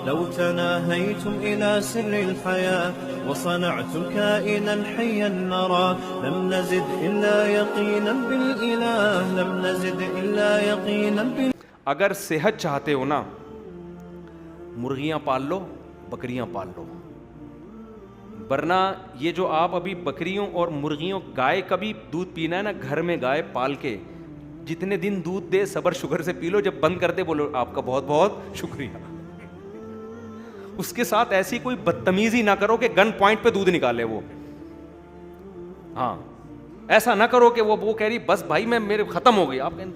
لو تناهيتم إلى سر الحياة وصنعتم كائنا حيا نرى لم نزد إلا يقينا بالإله لم نزد إلا يقينا بالإله. اگر صحت چاہتے ہو نا مرغیاں پال لو, بکریاں پال لو, ورنہ یہ جو آپ ابھی بکریوں اور مرغیوں, گائے کا بھی دودھ پینا ہے نا گھر میں گائے پال کے, جتنے دن دودھ دے صبر شکر سے پی لو, جب بند کر دے بولو آپ کا بہت بہت شکریہ. اس کے ساتھ ایسی کوئی بدتمیزی نہ کرو کہ گن پوائنٹ پہ دودھ نکالے وہ. ہاں ایسا نہ کرو کہ وہ کہہ رہی بس بھائی میں میرے ختم ہو گئی, آپ کہیں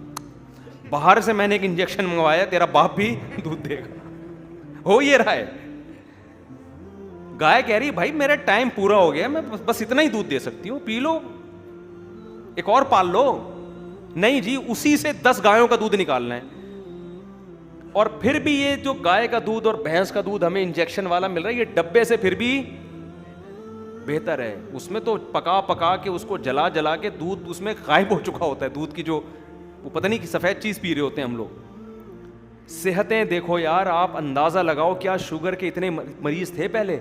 باہر سے میں نے ایک انجیکشن منگوایا تیرا باپ بھی دودھ دے گا. ہو یہ رہا ہے. گائے کہہ رہی بھائی میرا ٹائم پورا ہو گیا, میں بس اتنا ہی دودھ دے سکتی ہوں, پی لو, ایک اور پال لو. نہیں جی, اسی سے 10 گایوں کا دودھ نکالنا ہے. اور پھر بھی یہ جو گائے کا دودھ اور بھینس کا دودھ ہمیں انجیکشن والا مل رہا ہے, یہ ڈبے سے پھر بھی بہتر ہے. اس میں تو پکا پکا کے اس کو جلا جلا کے دودھ اس میں غائب ہو چکا ہوتا ہے, دودھ کی جو وہ پتہ نہیں کہ سفید چیز پی رہے ہوتے ہیں ہم لوگ. صحتیں دیکھو یار, آپ اندازہ لگاؤ کیا شوگر کے اتنے مریض تھے پہلے.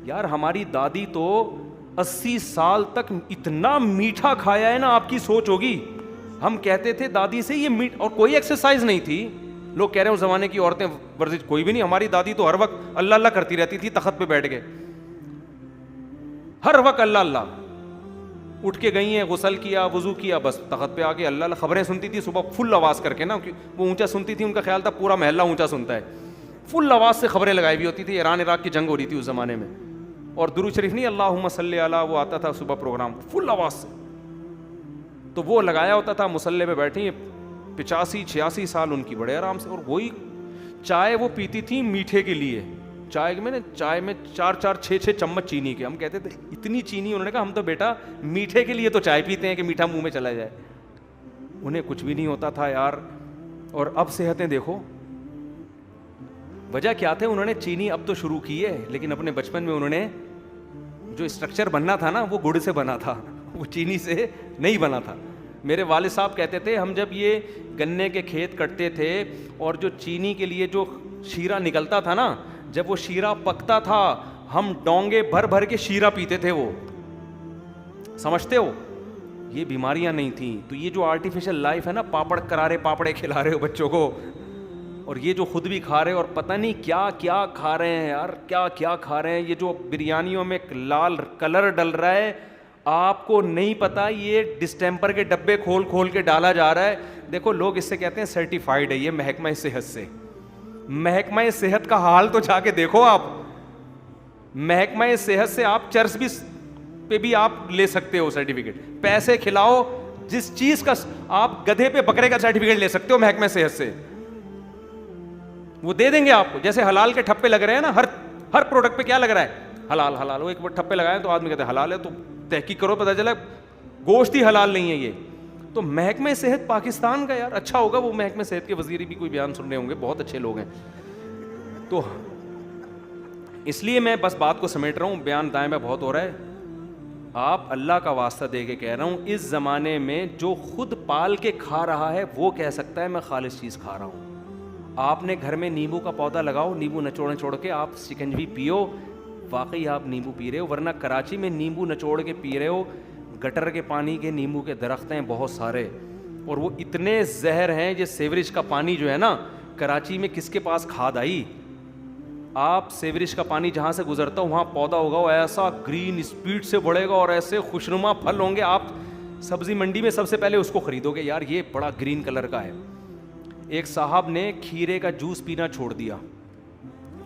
یار ہماری دادی تو 80 سال تک اتنا میٹھا کھایا ہے نا, آپ کی سوچ ہوگی. ہم کہتے تھے دادی سے یہ میٹ, اور کوئی ایکسرسائز نہیں تھی. لوگ کہہ رہے ہیں اس زمانے کی عورتیں ورزش, کوئی بھی نہیں. ہماری دادی تو ہر وقت اللہ اللہ کرتی رہتی تھی تخت پہ بیٹھ کے, ہر وقت اللہ اللہ. اٹھ کے گئی ہیں, غسل کیا, وضو کیا, بس تخت پہ آ کے اللہ اللہ. خبریں سنتی تھی صبح فل آواز کر کے نا, وہ اونچا سنتی تھی, ان کا خیال تھا پورا محلہ اونچا سنتا ہے. فل آواز سے خبریں لگائی ہوئی ہوتی تھی. ایران عراق کی جنگ ہو رہی تھی اس زمانے میں, اور درود شریف نہیں اللہم صلی علی, وہ آتا تھا صبح پروگرام فل آواز سے, تو وہ لگایا ہوتا تھا. مصلی پہ بیٹھی 85-86 سال ان کی, بڑے آرام سے. اور وہی چائے وہ پیتی تھی میٹھے کے لیے. چائے میں 4-6 چمچ چینی کے. ہم کہتے تھے اتنی چینی, انہوں نے کہا ہم تو بیٹا میٹھے کے لیے تو چائے پیتے ہیں کہ میٹھا منہ میں چلا جائے. انہیں کچھ بھی نہیں ہوتا تھا یار. اور اب صحتیں دیکھو, وجہ کیا تھے, انہوں نے چینی اب تو شروع کی ہے, لیکن اپنے بچپن میں انہوں نے جو اسٹرکچر بننا تھا نا وہ گڑ سے بنا تھا, وہ چینی سے نہیں بنا تھا. میرے والد صاحب کہتے تھے ہم جب یہ گنے کے کھیت کٹتے تھے اور جو چینی کے لیے جو شیرہ نکلتا تھا نا, جب وہ شیرہ پکتا تھا ہم ڈونگے بھر بھر کے شیرہ پیتے تھے. وہ سمجھتے ہو, یہ بیماریاں نہیں تھیں. تو یہ جو آرٹیفیشل لائف ہے نا, پاپڑ کرارے پاپڑے کھلا رہے ہو بچوں کو, اور یہ جو خود بھی کھا رہے اور پتہ نہیں کیا کیا کھا رہے ہیں یار, کیا کیا کھا رہے ہیں. یہ جو بریانیوں میں لال کلر ڈل رہا ہے, آپ کو نہیں پتا یہ ڈسٹیمپر کے ڈبے کھول کھول کے ڈالا جا رہا ہے. دیکھو لوگ اس سے کہتے ہیں سرٹیفائیڈ ہے, یہ محکمہ صحت سے. محکمہ صحت کا حال تو جا کے دیکھو آپ. محکمہ صحت سے آپ چرس بھی پہ بھی آپ لے سکتے ہو سرٹیفکیٹ. پیسے کھلاؤ, جس چیز کا آپ گدھے پہ بکرے کا سرٹیفکیٹ لے سکتے ہو محکمہ صحت سے, وہ دے دیں گے آپ کو. جیسے حلال کے ٹھپے لگ رہے ہیں نا, ہر پروڈکٹ پہ کیا لگ رہا ہے, حلال حلال. وہ ایک بار ٹھپے لگائے تو آدمی کہتے ہیں حلال ہے, تو تحقیق کرو پتہ چلا گوشت ہی حلال نہیں ہے یہ. تو محکمہ صحت پاکستان کا یار اچھا ہوگا, وہ محکمہ صحت کے وزیر بھی کوئی بیان سن رہے ہوں گے, بہت اچھے لوگ ہیں. تو اس لیے میں بس بات کو سمیٹ رہا ہوں, بیان دائیں میں بہت ہو رہا ہے. آپ اللہ کا واسطہ دے کے کہہ رہا ہوں, اس زمانے میں جو خود پال کے کھا رہا ہے وہ کہہ سکتا ہے میں خالص چیز کھا رہا ہوں. آپ نے گھر میں نیمبو کا پودا لگاؤ, نیمبو نچوڑ کے آپ شکنجی پیو, واقعی آپ نیمبو پی رہے ہو. ورنہ کراچی میں نیمبو نچوڑ کے پی رہے ہو, گٹر کے پانی کے نیمبو کے درخت ہیں بہت سارے, اور وہ اتنے زہر ہیں. یہ سیوریج کا پانی جو ہے نا, کراچی میں کس کے پاس کھاد آئی. آپ سیوریج کا پانی جہاں سے گزرتا ہو وہاں پودا ہوگا, وہ ایسا گرین اسپیڈ سے بڑھے گا اور ایسے خوشنما پھل ہوں گے. آپ سبزی منڈی میں سب سے پہلے اس کو خریدو گے, یار یہ بڑا گرین کلر کا ہے. ایک صاحب نے کھیرے کا جوس پینا چھوڑ دیا,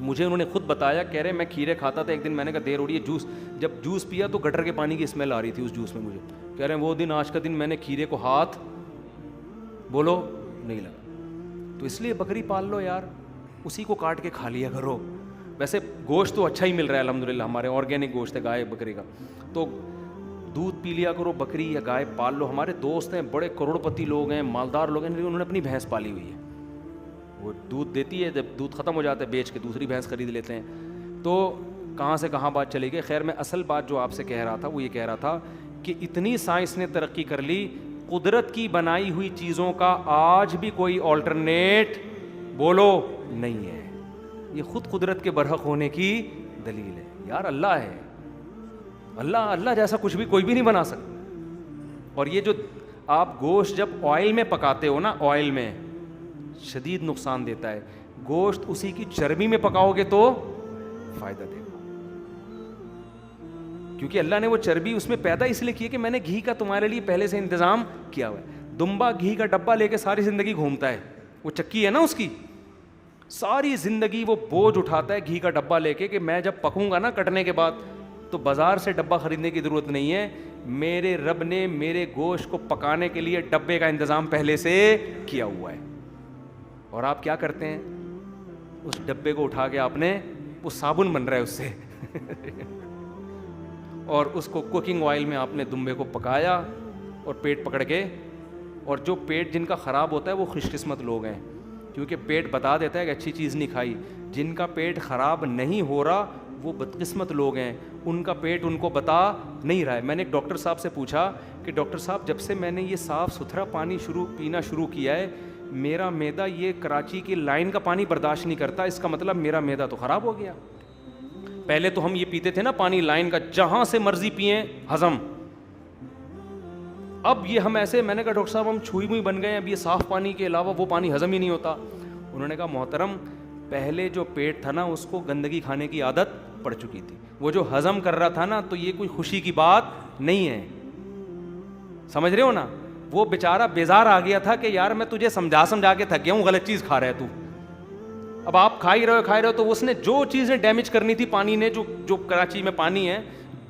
مجھے انہوں نے خود بتایا, کہہ رہے میں کھیرے کھاتا تھا, ایک دن میں نے کہا دیر ہو رہی ہے جوس, جب جوس پیا تو گٹر کے پانی کی اسمیل آ رہی تھی اس جوس میں. مجھے کہہ رہے ہیں وہ دن آج کا دن میں نے کھیرے کو ہاتھ بولو نہیں لگا. تو اس لیے بکری پال لو یار, اسی کو کاٹ کے کھا لیا کرو. ویسے گوشت تو اچھا ہی مل رہا ہے الحمدللہ, ہمارے آرگینک گوشت ہے گائے بکری کا, تو دودھ پی لیا کرو, بکری یا گائے پال لو. ہمارے دوست ہیں بڑے کروڑ پتی لوگ ہیں, مالدار لوگ ہیں, انہوں نے اپنی بھینس پالی ہوئی ہے. وہ دودھ دیتی ہے, جب دودھ ختم ہو جاتا ہے بیچ کے دوسری بھینس خرید لیتے ہیں. تو کہاں سے کہاں بات چلی گئی. خیر میں اصل بات جو آپ سے کہہ رہا تھا وہ یہ کہہ رہا تھا کہ اتنی سائنس نے ترقی کر لی, قدرت کی بنائی ہوئی چیزوں کا آج بھی کوئی آلٹرنیٹ بولو نہیں ہے. یہ خود قدرت کے برحق ہونے کی دلیل ہے. یار اللہ ہے, اللہ جیسا کچھ بھی کوئی بھی نہیں بنا سکتا. اور یہ جو آپ گوشت جب آئل میں پکاتے ہو نا, آئل میں شدید نقصان دیتا ہے. گوشت اسی کی چربی میں پکاؤ گے تو فائدہ دے گا, کیونکہ اللہ نے وہ چربی اس میں پیدا اس لیے کی ہے کہ میں نے گھی کا تمہارے لیے پہلے سے انتظام کیا ہوا ہے. دمبا گھی کا ڈبہ لے کے ساری زندگی گھومتا ہے, وہ چکی ہے نا اس کی, ساری زندگی وہ بوجھ اٹھاتا ہے گھی کا ڈبہ لے کے کہ میں جب پکوں گا نا کٹنے کے بعد, تو بازار سے ڈبہ خریدنے کی ضرورت نہیں ہے, میرے رب نے میرے گوشت کو پکانے کے لیے ڈبے کا انتظام پہلے سے کیا ہوا ہے. اور آپ کیا کرتے ہیں, اس ڈبے کو اٹھا کے آپ نے, وہ صابن بن رہا ہے اس سے اور اس کو کوکنگ آئل میں آپ نے دمبے کو پکایا اور پیٹ پکڑ کے. اور جو پیٹ جن کا خراب ہوتا ہے وہ خوش قسمت لوگ ہیں, کیونکہ پیٹ بتا دیتا ہے کہ اچھی چیز نہیں کھائی. جن کا پیٹ خراب نہیں ہو رہا وہ بدقسمت لوگ ہیں, ان کا پیٹ ان کو بتا نہیں رہا ہے. میں نے ایک ڈاکٹر صاحب سے پوچھا کہ ڈاکٹر صاحب جب سے میں نے یہ صاف ستھرا پانی پینا شروع کیا ہے, میرا معدہ یہ کراچی کی لائن کا پانی برداشت نہیں کرتا, اس کا مطلب میرا معدہ تو خراب ہو گیا. پہلے تو ہم یہ پیتے تھے نا پانی لائن کا, جہاں سے مرضی پئیں ہضم. اب یہ ہم ایسے, میں نے کہا ڈاکٹر صاحب ہم چھوئی موئی بن گئے ہیں, اب یہ صاف پانی کے علاوہ وہ پانی ہضم ہی نہیں ہوتا. انہوں نے کہا محترم پہلے جو پیٹ تھا نا اس کو گندگی کھانے کی عادت پڑ چکی تھی, وہ جو ہضم کر رہا تھا نا, تو یہ کوئی خوشی کی بات نہیں ہے, سمجھ رہے ہو نا. وہ بیچارہ بیزار آ گیا تھا کہ یار میں تجھے سمجھا کے تھک گیا ہوں, غلط چیز کھا رہا ہے تو. اب آپ کھا ہی رہے ہو, تو اس نے جو چیزیں ڈیمیج کرنی تھی پانی نے, جو کراچی میں پانی ہے,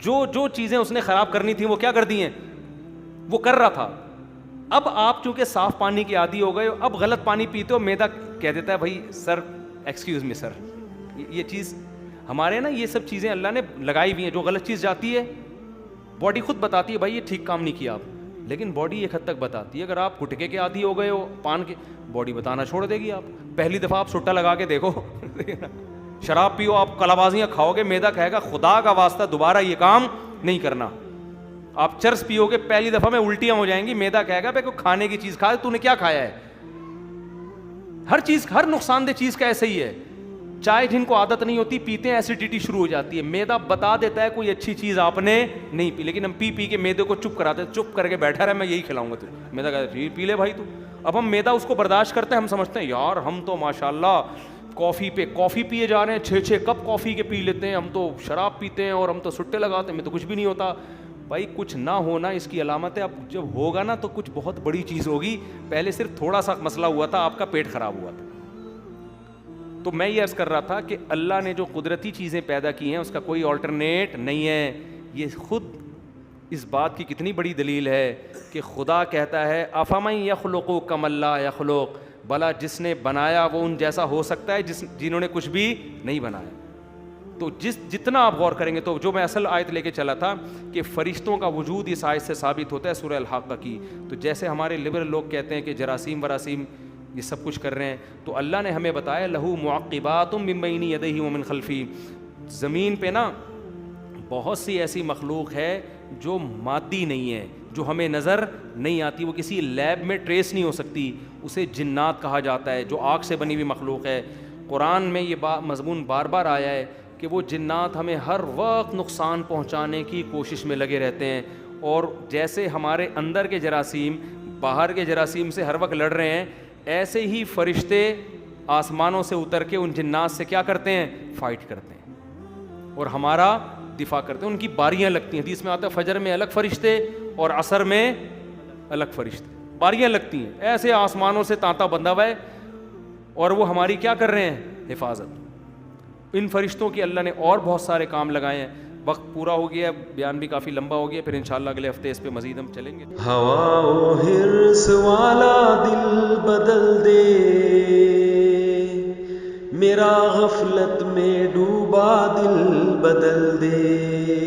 جو چیزیں اس نے خراب کرنی تھی وہ کیا کر دی ہیں, وہ کر رہا تھا. اب آپ چونکہ صاف پانی کے عادی ہو گئے ہو, اب غلط پانی پیتے ہو, معدہ کہہ دیتا ہے بھائی سر ایکسکیوز می سر, یہ چیز ہمارے نا یہ سب چیزیں اللہ نے لگائی ہوئی ہیں. جو غلط چیز جاتی ہے باڈی خود بتاتی ہے بھائی یہ ٹھیک کام نہیں کیا آپ, لیکن باڈی ایک حد تک بتاتی ہے. اگر آپ گٹکے کے عادی ہو گئے ہو پان کے, باڈی بتانا چھوڑ دے گی. آپ پہلی دفعہ آپ سٹا لگا کے دیکھو شراب پیو, آپ کلابازیاں کھاؤ گے, معدہ کہے گا خدا کا واسطہ دوبارہ یہ کام نہیں کرنا. آپ چرس پیو گے, پہلی دفعہ میں الٹیاں ہو جائیں گی, معدہ کہے گا بھائی کوئی کھانے کی چیز کھا, تو نے کیا کھایا ہے. ہر چیز, ہر نقصان دہ چیز کا ایسے ہی ہے. چائے جن کو عادت نہیں ہوتی پیتے ہیں, ایسیڈیٹی شروع ہو جاتی ہے, معدہ بتا دیتا ہے کوئی اچھی چیز آپ نے نہیں پی, لیکن ہم پی کے معدے کو چپ کراتے, چپ کر کے بیٹھا رہا میں یہی کھلاؤں گا, تو معدہ کہتا ہے پی لے بھائی تو. اب ہم معدہ اس کو برداشت کرتے ہیں, ہم سمجھتے ہیں یار ہم تو ماشاءاللہ کافی پیے جا رہے ہیں, 6 کپ کافی کے پی لیتے ہیں, ہم تو شراب پیتے ہیں اور ہم تو سٹے لگاتے ہیں, میں تو کچھ بھی نہیں ہوتا. بھائی کچھ نہ ہونا اس کی علامت ہے, اب جب ہوگا نا تو کچھ بہت بڑی چیز ہوگی. پہلے صرف تھوڑا سا مسئلہ ہوا تھا, آپ کا پیٹ خراب ہوا تھا. تو میں یہ عرض کر رہا تھا کہ اللہ نے جو قدرتی چیزیں پیدا کی ہیں اس کا کوئی آلٹرنیٹ نہیں ہے. یہ خود اس بات کی کتنی بڑی دلیل ہے کہ خدا کہتا ہے افمن یخلق کما لا یخلق, بھلا جس نے بنایا وہ ان جیسا ہو سکتا ہے جنہوں نے کچھ بھی نہیں بنایا. تو جتنا آپ غور کریں گے, تو جو میں اصل آیت لے کے چلا تھا کہ فرشتوں کا وجود اس آیت سے ثابت ہوتا ہے سورہ الحاقہ کی. تو جیسے ہمارے لبرل لوگ کہتے ہیں کہ جراثیم وراسیم یہ سب کچھ کر رہے ہیں, تو اللہ نے ہمیں بتایا لہو معقبات من بین یدیہ ومن خلفہ. زمین پہ نا بہت سی ایسی مخلوق ہے جو مادی نہیں ہے, جو ہمیں نظر نہیں آتی, وہ کسی لیب میں ٹریس نہیں ہو سکتی. اسے جنات کہا جاتا ہے, جو آگ سے بنی ہوئی مخلوق ہے. قرآن میں یہ مضمون بار بار آیا ہے کہ وہ جنات ہمیں ہر وقت نقصان پہنچانے کی کوشش میں لگے رہتے ہیں. اور جیسے ہمارے اندر کے جراثیم باہر کے جراثیم سے ہر وقت لڑ رہے ہیں, ایسے ہی فرشتے آسمانوں سے اتر کے ان جنات سے کیا کرتے ہیں, فائٹ کرتے ہیں اور ہمارا دفاع کرتے ہیں. ان کی باریاں لگتی ہیں, حدیث میں آتا ہے فجر میں الگ فرشتے اور عصر میں الگ فرشتے, باریاں لگتی ہیں. ایسے آسمانوں سے تانتا بندھا ہوا ہے اور وہ ہماری کیا کر رہے ہیں, حفاظت. ان فرشتوں کی اللہ نے اور بہت سارے کام لگائے ہیں. وقت پورا ہو گیا, بیان بھی کافی لمبا ہو گیا, پھر انشاءاللہ اگلے ہفتے اس پہ مزید ہم چلیں گے. ہوا و حرص والا دل بدل دے, میرا غفلت میں ڈوبا دل بدل دے.